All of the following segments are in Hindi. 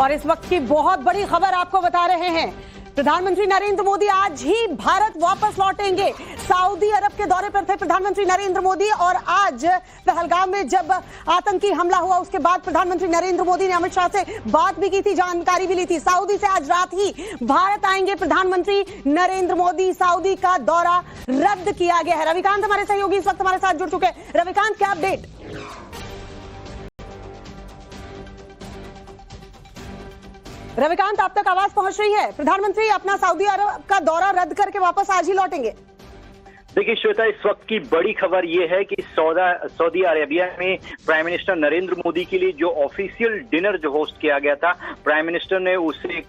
और इस वक्त की बहुत बड़ी खबर आपको बता रहे हैं। प्रधानमंत्री नरेंद्र मोदी आज ही भारत वापस लौटेंगे। सऊदी अरब के दौरे पर थे प्रधानमंत्री नरेंद्र मोदी और आज पहलगाम में जब आतंकी हमला हुआ उसके बाद प्रधानमंत्री नरेंद्र मोदी ने अमित शाह से बात भी की थी, जानकारी भी ली थी। सऊदी से आज रात ही भारत आएंगे प्रधानमंत्री नरेंद्र मोदी। सऊदी का दौरा रद्द किया गया है। रविकांत हमारे सहयोगी इस वक्त हमारे साथ जुड़ चुके हैं। रविकांत, क्या अपडेट? रविकांत, आप तक आवाज पहुंच रही है? प्रधानमंत्री अपना सऊदी अरब का दौरा रद्द करके वापस आज ही लौटेंगे। देखिए श्वेता, इस वक्त की बड़ी खबर यह है कि सऊदी अरेबिया में प्राइम मिनिस्टर नरेंद्र मोदी के लिए जो ऑफिशियल डिनर जो होस्ट किया गया था, प्राइम मिनिस्टर ने उसे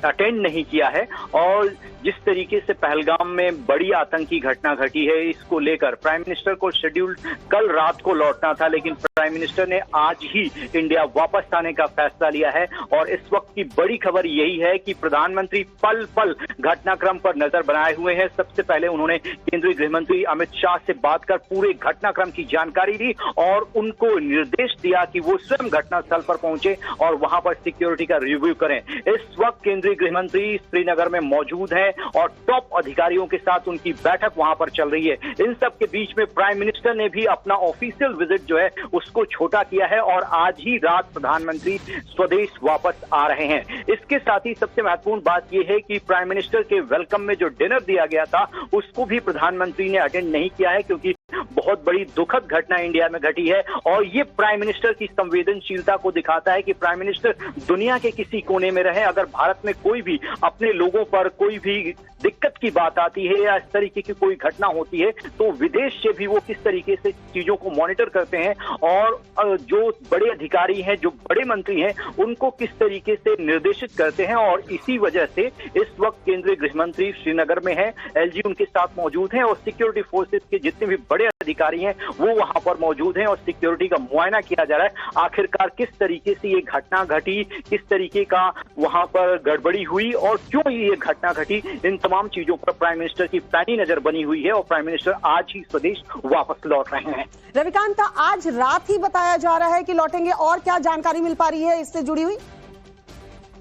अटेंड नहीं किया है। और जिस तरीके से पहलगाम में बड़ी आतंकी घटना घटी है, इसको लेकर प्राइम मिनिस्टर को शेड्यूल कल रात को लौटना था, लेकिन प्राइम मिनिस्टर ने आज ही इंडिया वापस आने का फैसला लिया है। और इस वक्त की बड़ी खबर यही है कि प्रधानमंत्री पल पल घटनाक्रम पर नजर बनाए हुए हैं। सबसे पहले उन्होंने केंद्रीय गृह मंत्री अमित शाह से बात कर पूरे घटनाक्रम की जानकारी दी और उनको निर्देश दिया कि वो स्वयं घटनास्थल पर पहुंचे और वहां पर सिक्योरिटी का रिव्यू करें। इस वक्त केंद्रीय गृह मंत्री श्रीनगर में मौजूद हैं और टॉप अधिकारियों के साथ उनकी बैठक वहां पर चल रही है। इन सब के बीच में प्राइम मिनिस्टर ने भी अपना ऑफिशियल विजिट जो है उसको छोटा किया है और आज ही रात प्रधानमंत्री स्वदेश वापस आ रहे हैं। इसके साथ ही सबसे महत्वपूर्ण बात यह है कि प्राइम मिनिस्टर के वेलकम में जो डिनर दिया गया था उसको भी प्रधानमंत्री ने अटेंड नहीं किया है, क्योंकि बहुत बड़ी दुखद घटना इंडिया में घटी है। और ये प्राइम मिनिस्टर की संवेदनशीलता को दिखाता है कि प्राइम मिनिस्टर दुनिया के किसी कोने में रहे, अगर भारत में कोई भी अपने लोगों पर कोई भी दिक्कत की बात आती है या इस तरीके की कोई घटना होती है तो विदेश से भी वो किस तरीके से चीजों को मॉनिटर करते हैं और जो बड़े अधिकारी हैं, जो बड़े मंत्री हैं, उनको किस तरीके से निर्देशित करते हैं। और इसी वजह से इस वक्त केंद्रीय गृह मंत्री श्रीनगर में है, एलजी उनके साथ मौजूद हैं और सिक्योरिटी फोर्सेस के जितने भी बड़े अधिकारी हैं वो वहां पर मौजूद हैं और सिक्योरिटी का मुआयना किया जा रहा है। आखिरकार किस तरीके से ये घटना घटी, किस तरीके का वहां पर गड़बड़ी हुई और क्यों ये घटना घटी, इन तमाम चीजों पर प्राइम मिनिस्टर की पैनी नजर बनी हुई है और प्राइम मिनिस्टर आज ही स्वदेश वापस लौट रहे हैं। रविकांत, आज रात ही बताया जा रहा है कि लौटेंगे, और क्या जानकारी मिल पा रही है इससे जुड़ी हुई?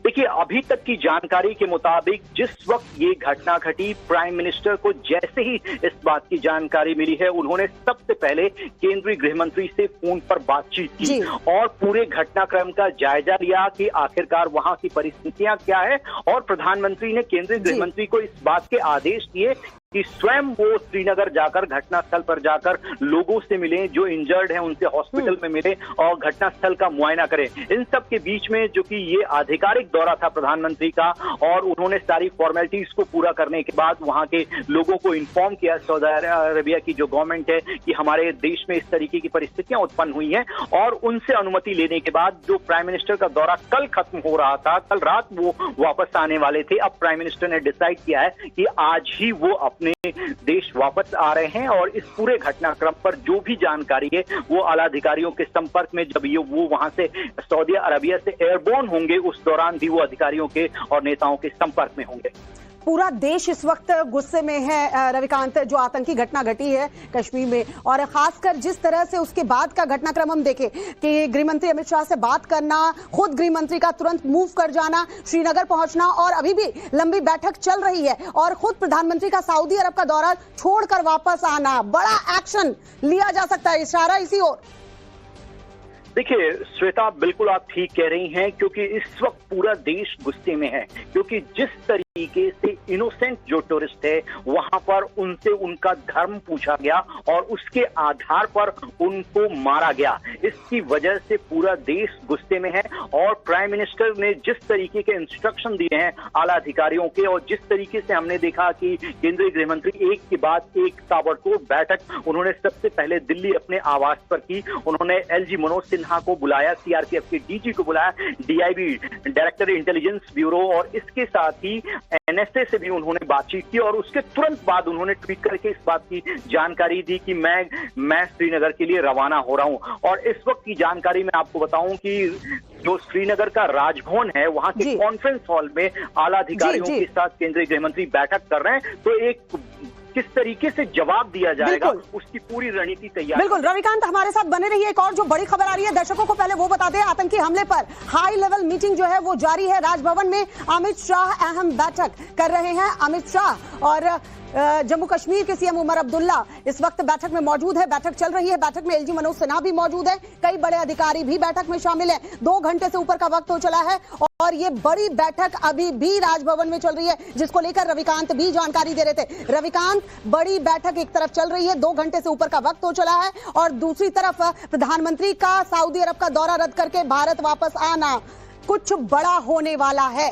देखिए, अभी तक की जानकारी के मुताबिक जिस वक्त ये घटना घटी, प्राइम मिनिस्टर को जैसे ही इस बात की जानकारी मिली है, उन्होंने सबसे पहले केंद्रीय गृह मंत्री से फोन पर बातचीत की और पूरे घटनाक्रम का जायजा लिया कि आखिरकार वहां की परिस्थितियां क्या है। और प्रधानमंत्री ने केंद्रीय गृह मंत्री को इस बात के आदेश दिए कि स्वयं वो श्रीनगर जाकर घटनास्थल पर जाकर लोगों से मिलें, जो इंजर्ड हैं उनसे हॉस्पिटल में मिलें और घटनास्थल का मुआयना करें। इन सब के बीच में जो कि ये आधिकारिक दौरा था प्रधानमंत्री का और उन्होंने सारी फॉर्मेलिटीज को पूरा करने के बाद वहां के लोगों को इन्फॉर्म किया, सऊदी अरबिया की जो गवर्नमेंट है, कि हमारे देश में इस तरीके की परिस्थितियां उत्पन्न हुई हैं। और उनसे अनुमति लेने के बाद जो प्राइम मिनिस्टर का दौरा कल खत्म हो रहा था, कल रात वो वापस आने वाले थे, अब प्राइम मिनिस्टर ने डिसाइड किया है कि आज ही वो अपने देश वापस आ रहे हैं। और इस पूरे घटनाक्रम पर जो भी जानकारी है वो आला अधिकारियों के संपर्क में, जब वो वहां से सऊदी अरबिया से एयरबोर्न होंगे, उस दौरान भी वो अधिकारियों के और नेताओं के संपर्क में होंगे। पूरा देश इस वक्त गुस्से में है रविकांत, जो आतंकी घटना घटी है कश्मीर में, और खासकर जिस तरह से उसके बाद का घटनाक्रम हम देखें कि गृह मंत्री अमित शाह से बात करना, खुद गृह मंत्री का तुरंत मूव कर जाना, श्रीनगर पहुंचना और अभी भी लंबी बैठक चल रही है और खुद प्रधानमंत्री का सऊदी अरब का दौरा छोड़कर वापस आना, बड़ा एक्शन लिया जा सकता है, इशारा इसी ओर। देखिए श्वेता, बिल्कुल आप ठीक कह रही हैं, क्योंकि इस वक्त पूरा देश गुस्से में है, क्योंकि जिस तरीके से इनोसेंट जो टूरिस्ट है वहां पर उनसे उनका धर्म पूछा गया और उसके आधार पर उनको मारा गया, इसकी वजह से पूरा देश गुस्से में है। और प्राइम मिनिस्टर ने जिस तरीके के इंस्ट्रक्शन दिए हैं आला अधिकारियों के, और जिस तरीके से हमने देखा कि केंद्रीय गृह मंत्री एक के बाद एक ताबड़तोड़ बैठक उन्होंने सबसे पहले दिल्ली अपने आवास पर की। उन्होंने एलजी मनोज सिन्हा को बुलाया, सीआरपीएफ के डीजी को बुलाया, डीआईबी डायरेक्टर इंटेलिजेंस ब्यूरो, और इसके साथ ही एनएसए से भी उन्होंने बातचीत की। और उसके तुरंत बाद उन्होंने ट्वीट करके इस बात की जानकारी दी कि मैं श्रीनगर के लिए रवाना हो रहा हूं। और इस वक्त की जानकारी मैं आपको बताऊं कि जो श्रीनगर का राजभवन है, वहां के कॉन्फ्रेंस हॉल में आला अधिकारियों के साथ केंद्रीय गृह मंत्री बैठक कर रहे हैं। तो एक किस तरीके से जवाब दिया जाएगा, उसकी पूरी रणनीति तैयार। बिल्कुल रविकांत, हमारे साथ बने रहिए। एक और जो बड़ी खबर आ रही है दर्शकों को पहले वो बता दें, आतंकी हमले पर हाई लेवल मीटिंग जो है वो जारी है। राजभवन में अमित शाह अहम बैठक कर रहे हैं। अमित शाह और जम्मू कश्मीर के सीएम उमर अब्दुल्ला इस वक्त बैठक में मौजूद है। बैठक चल रही है। बैठक में एलजी मनोज सिन्हा भी मौजूद है। कई बड़े अधिकारी भी बैठक में शामिल हैं। 2 घंटे से ऊपर का वक्त हो चला है और ये बड़ी बैठक अभी भी राजभवन में चल रही है, जिसको लेकर रविकांत भी जानकारी दे रहे थे। रविकांत, बड़ी बैठक एक तरफ चल रही है, 2 घंटे से ऊपर का वक्त हो चला है और दूसरी तरफ प्रधानमंत्री का सऊदी अरब का दौरा रद्द करके भारत वापस आना, कुछ बड़ा होने वाला है।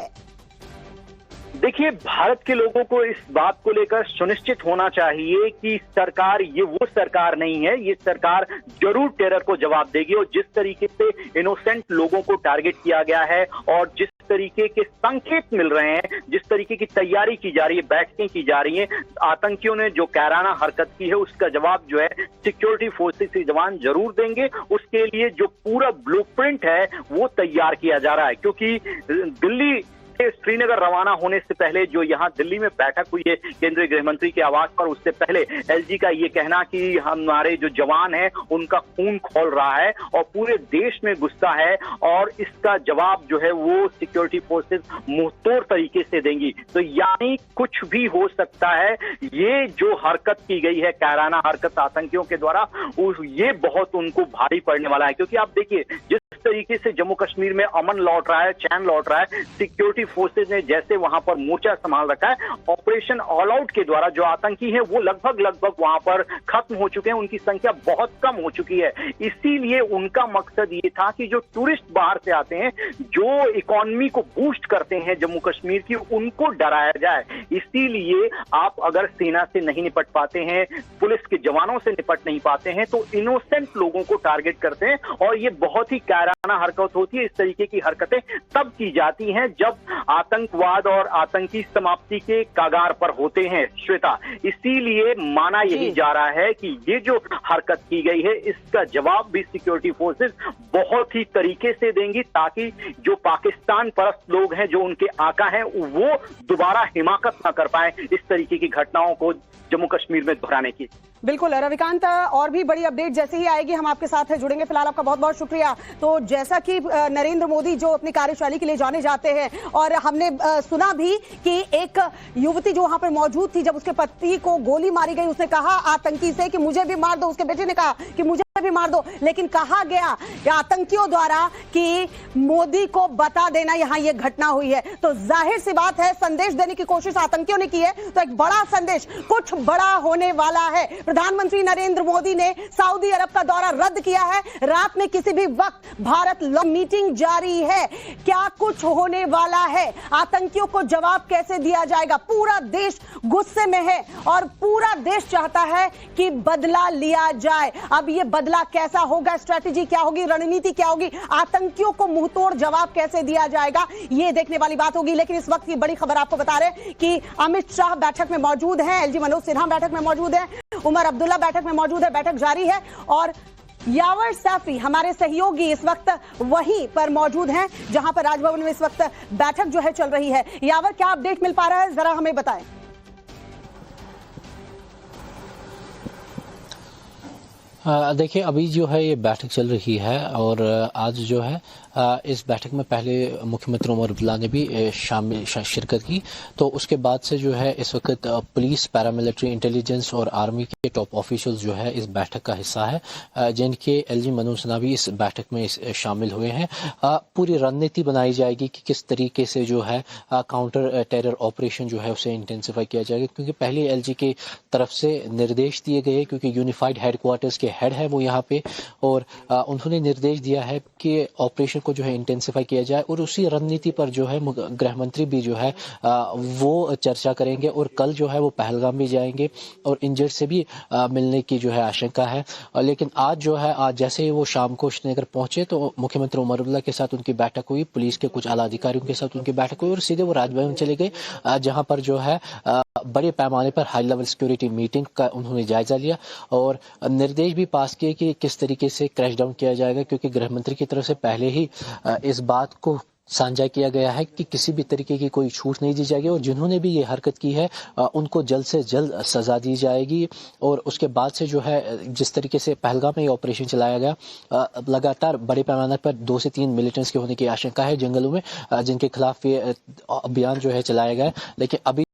देखिए, भारत के लोगों को इस बात को लेकर सुनिश्चित होना चाहिए कि सरकार ये वो सरकार नहीं है। ये सरकार जरूर टेरर को जवाब देगी और जिस तरीके से इनोसेंट लोगों को टारगेट किया गया है और जिस तरीके के संकेत मिल रहे हैं, जिस तरीके की तैयारी की जा रही है, बैठकें की जा रही हैं, आतंकियों ने जो कायराना हरकत की है उसका जवाब जो है सिक्योरिटी फोर्सेस के जवान जरूर देंगे। उसके लिए जो पूरा ब्लूप्रिंट है वो तैयार किया जा रहा है, क्योंकि दिल्ली श्रीनगर रवाना होने से पहले जो यहाँ दिल्ली में बैठक हुई है केंद्रीय गृह मंत्री के आवास पर, उससे पहले एलजी का ये कहना कि हमारे जो जवान हैं उनका खून खौल रहा है और पूरे देश में गुस्सा है और इसका जवाब जो है वो सिक्योरिटी फोर्सेस मुंहतोड़ तरीके से देंगी। तो यानी कुछ भी हो सकता है। ये जो हरकत की गई है, कायराना हरकत आतंकियों के द्वारा, ये बहुत उनको भारी पड़ने वाला है। क्योंकि आप देखिए, जिस तरीके से जम्मू कश्मीर में अमन लौट रहा है, चैन लौट रहा है, सिक्योरिटी फोर्सेज ने जैसे वहां पर मोर्चा संभाल रखा है, ऑपरेशन ऑल आउट के द्वारा जो आतंकी हैं वो लगभग वहां पर खत्म हो चुके हैं, उनकी संख्या बहुत कम हो चुकी है। इसीलिए उनका मकसद ये था कि जो टूरिस्ट बाहर से आते हैं, जो इकोनॉमी को बूस्ट करते हैं जम्मू कश्मीर की, उनको डराया जाए। इसीलिए आप अगर सेना से नहीं निपट पाते हैं, पुलिस के जवानों से निपट नहीं पाते हैं, तो इनोसेंट लोगों को टारगेट करते हैं और ये बहुत ही कायराना हरकत होती है। इस तरीके की हरकतें तब की जाती हैं जब आतंकवाद और आतंकी समाप्ति के कागार पर होते हैं, श्वेता। इसीलिए माना यही जा रहा है कि ये जो हरकत की गई है इसका जवाब भी सिक्योरिटी फोर्सेस बहुत ही तरीके से देंगी, ताकि जो पाकिस्तान परस्त लोग हैं, जो उनके आका हैं, वो दोबारा हिमाकत ना कर पाए इस तरीके की घटनाओं को जम्मू कश्मीर में दोहराने की। बिल्कुल रविकांत, और भी बड़ी अपडेट जैसे ही आएगी हम आपके साथ जुड़ेंगे। फिलहाल आपका बहुत बहुत शुक्रिया। तो जैसा कि नरेंद्र मोदी जो अपनी कार्यशैली के लिए जाने जाते हैं, और हमने सुना भी कि एक युवती जो वहां पर मौजूद थी, जब उसके पति को गोली मारी गई, उसने कहा आतंकी से कि मुझे भी मार दो, उसके बेटे ने कहा कि मुझे भी मार दो, लेकिन कहा गया आतंकियों द्वारा कि मोदी को बता देना यहां ये घटना हुई है। तो जाहिर सी बात है, संदेश देने की कोशिश आतंकियों ने की है, तो एक बड़ा संदेश, कुछ बड़ा होने वाला है। प्रधानमंत्री नरेंद्र मोदी ने सऊदी अरब का दौरा रद्द किया है। रात में किसी भी वक्त भारत मीटिंग जारी है। क्या कुछ होने वाला है? आतंकियों को जवाब कैसे दिया जाएगा? पूरा देश गुस्से में है और पूरा देश चाहता है कि बदला लिया जाए। अब ये बदला कैसा होगा, स्ट्रेटेजी क्या होगी, रणनीति क्या होगी, आतंकियों को मुंहतोड़ जवाब कैसे दिया जाएगा, ये देखने वाली बात होगी। लेकिन इस वक्त की बड़ी खबर आपको बता रहे कि अमित शाह बैठक में मौजूद हैं, एलजी मनोज सिन्हा बैठक में मौजूद हैं, उमर अब्दुल्ला बैठक में मौजूद है। बैठक जारी है और यावर सैफी हमारे सहयोगी इस वक्त वहीं पर मौजूद हैं जहां पर राजभवन में इस वक्त बैठक जो है चल रही है। यावर, क्या अपडेट मिल पा रहा है, जरा हमें बताएं। देखिए, अभी जो है ये बैठक चल रही है और आज जो है इस बैठक में पहले मुख्यमंत्री उमर अब्दुल्ला ने भी शिरकत की। तो उसके बाद से जो है इस वक्त पुलिस, पैरामिलिट्री, इंटेलिजेंस और आर्मी के टॉप ऑफिशियल्स जो है इस बैठक का हिस्सा है, जिनके एलजी मनोज सिन्हा भी इस बैठक में शामिल हुए हैं। पूरी रणनीति बनाई जाएगी कि किस तरीके से जो है काउंटर टेरर ऑपरेशन जो है उसे इंटेंसिफाई किया जाएगा, क्योंकि पहले एलजी की तरफ से निर्देश दिए गए, क्योंकि यूनिफाइड हेडक्वार्टर्स के हेड है वो यहाँ पे, और उन्होंने निर्देश दिया है कि ऑपरेशन को जो है इंटेंसिफाई किया जाए। और उसी रणनीति पर जो है गृह मंत्री भी जो है वो चर्चा करेंगे और कल जो है वो पहलगाम भी जाएंगे और इंजर्ड से भी मिलने की जो है आशंका है। लेकिन आज जो है, आज जैसे ही वो शाम को श्रीनगर पहुंचे तो मुख्यमंत्री उमर अब्दुल्ला के साथ उनकी बैठक हुई, पुलिस के कुछ आला अधिकारियों के साथ उनकी बैठक हुई और सीधे वो राजभवन चले गए, जहां पर जो है बड़े पैमाने पर हाई लेवल सिक्योरिटी मीटिंग का उन्होंने जायजा लिया और निर्देश भी पास किए कि किस तरीके से क्रैश डाउन किया जाएगा, क्योंकि गृह मंत्री की तरफ से पहले ही इस बात को साझा किया गया है कि किसी भी तरीके की कोई छूट नहीं दी जाएगी और जिन्होंने भी ये हरकत की है उनको जल्द से जल्द सजा दी जाएगी। और उसके बाद से जो है जिस तरीके से पहलगाम में ये ऑपरेशन चलाया गया, लगातार बड़े पैमाने पर 2 से 3 मिलिटेंट्स के होने की आशंका है जंगलों में, जिनके खिलाफ ये अभियान जो है चलाया गया, लेकिन अभी